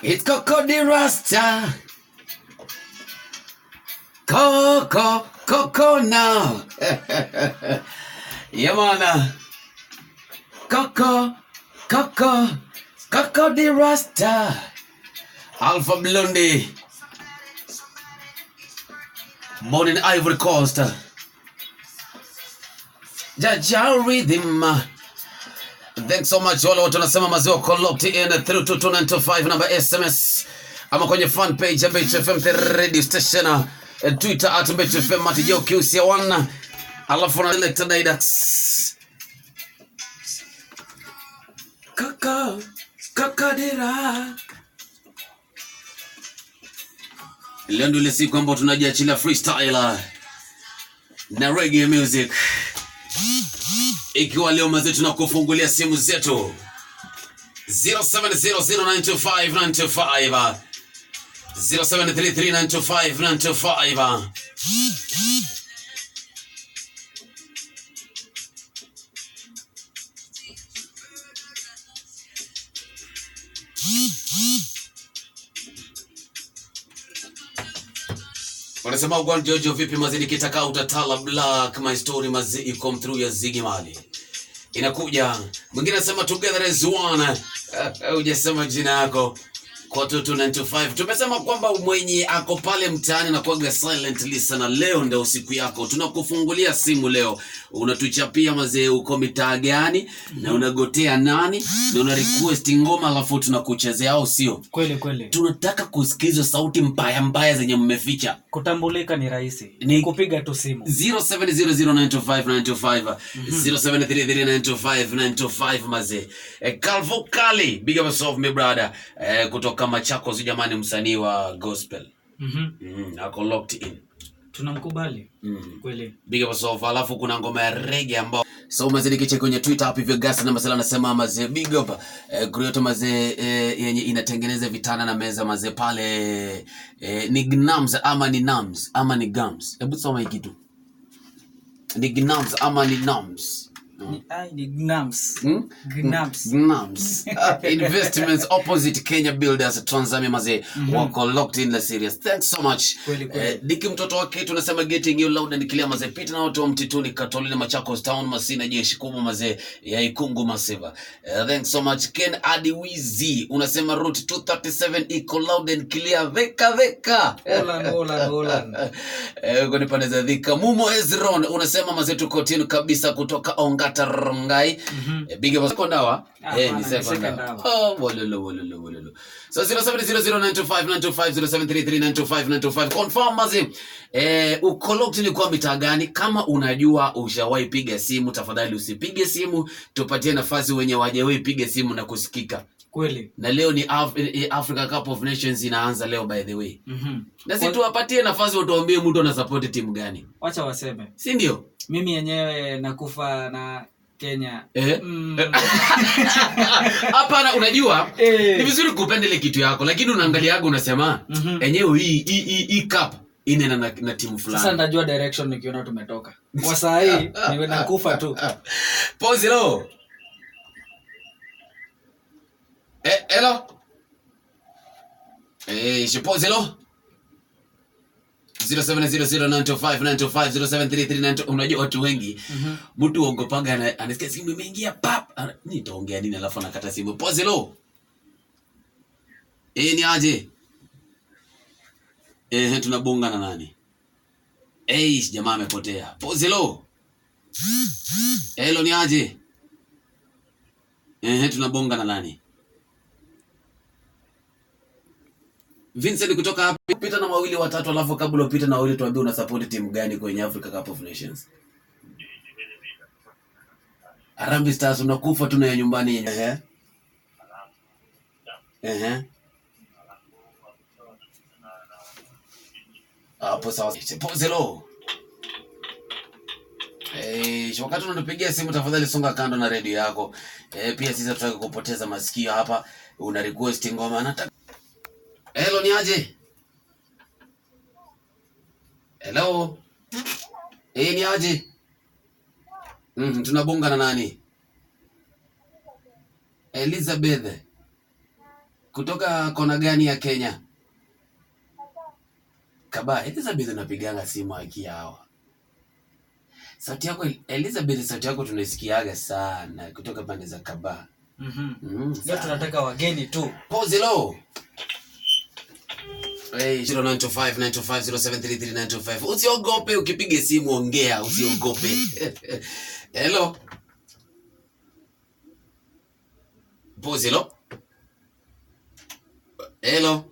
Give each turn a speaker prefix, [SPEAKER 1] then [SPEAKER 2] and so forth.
[SPEAKER 1] It's Coco the Rasta. Coco now. Yeah, man. Coco the Rasta. Alpha Blondie. Born in Ivory Coast. Jaja Rhythm. Thanks so much wale watu nasema maziwa locked in 32295 number SMS ama kwenye fan page ya Mbetch FM radio station, Twitter @MbetchFM Matijo QC1, alafu na Elector Didax. Kakadera. Leo ndio ile siku ambayo tunajiachilia freestyle na reggae music. Ikiwa leo mazee tunakufungulia simu zetu 0700925925 0733925925. Wanasema ugwan Jojo vipi mazee nikitaka utatala black my story mazee come through ya Ziggy Marley. Inakuja mwingine anasema together as one. Hujasema jina yako kwa 22295. Tumesema kwamba mwenye ako pale mtaani na kuaga silent listener, leo ndio usiku yako. Tunakufungulia simu leo. Unatuchapia mazee uko mitaa gani na unagotea nani na una request ngoma alafu tunakuchezea au sio?
[SPEAKER 2] Kweli.
[SPEAKER 1] Tunataka kusikiza sauti mbaya zenye mmeficha.
[SPEAKER 2] Kutambulika ni rahisi. Kupiga tu simu
[SPEAKER 1] 0700925925 0733925925 mazee. Calvo Kali, big up yourself my brother. Kutoka Machakos jamani, msanii wa gospel. Ako locked in.
[SPEAKER 2] Tunamkubali. Kweli.
[SPEAKER 1] Big up yourself. Alafu kuna ngoma ya reggae ambao so mazee kicheki kwenye Twitter hapo hivyo gas na masala anasema mazee big up Grioto mazee yenye inatengeneza vitana na meza mazee pale ni gnams ama ni nams ama ni gums. Hebu soma hiki kitu. Ni gnams ama ni nams?
[SPEAKER 2] Ni gnams.
[SPEAKER 1] Gnams. Investments opposite Kenya Builders Tanzania mazee wako locked in the series. Thanks so much. Diki mtoto wake tunasema getting you loud and clear mazee. Pita na watu wa Mtituni Katolini Machakos Town Masina jeshi kubwa mazee ya Ikungu Masiva. Thanks so much. Ken Adiwizi unasema route 237 iko loud and clear veka.
[SPEAKER 2] Hola.
[SPEAKER 1] Uko nipande za Dhika. Mumo Ezron unasema mazee tuko tenu kabisa kutoka Ongata Rongai. Big up kondawa. Ni sekondawa. Wololo. So 0700925925 0733925925 confirm mazee. Uko locked ni kwa mitaa gani? Kama unajua ushawahi piga simu, tafadhali usipige simu, tupatie nafasi wenye wajawahi piga simu na kusikika.
[SPEAKER 2] Kweli.
[SPEAKER 1] Na leo ni Africa Cup of Nations inaanza leo by the way. Na sisi tuwapatie nafasi utuambie mtu ana support timu gani.
[SPEAKER 2] Wacha waseme.
[SPEAKER 1] Si ndio?
[SPEAKER 2] Mimi yenyewe nakufa na Kenya.
[SPEAKER 1] Hapana, unajua ni vizuri kupendele kitu yako lakini unaangaliaga unasema enyewe hii cup inaenda na timu fulani.
[SPEAKER 2] Sasa ndajua direction nikiona tumetoka. Kwa saa hii niwe nakufa tu.
[SPEAKER 1] Pause lo. Hello. Pause lo. 0700925925 unajua watu wengi mtu uogopaga anasikia simu imeingia pap nitaongea nini alafu anakata simu. Pause lo. Ni aje? Tunabonga na nani? Jamaa amepotea. Pause lo. Hello ni aje? Tunabonga na nani? Vincent kutoka hapa pita na wawili watatu alafu kabla upita na wawili tuambie una support timu gani kwenye Africa Cup of Nations. Harambee Stars unakufa tu na nyumbani yenyewe. Hapo sawa. Pause lo. Wakati unanipigia simu tafadhali songa kando na radio yako. Pia sisi tunataka kupoteza masikio hapa. Una request ngoma nataka. Hello ni aje? Hello. Ni aje? Tunabonga na nani? Elizabeth. Kutoka kona gani ya Kenya? Kaba, Elizabeth unapiganga simu haki hawa. Sauti yako Elizabeth, sauti yako tunaisikiaga sana kutoka pande za Kaba.
[SPEAKER 2] Leo tunataka wageni tu.
[SPEAKER 1] Pause low. Hey, 0925 Usiogope ukipiga simu, ongea, usiogope. Hello. Pause low. Hello.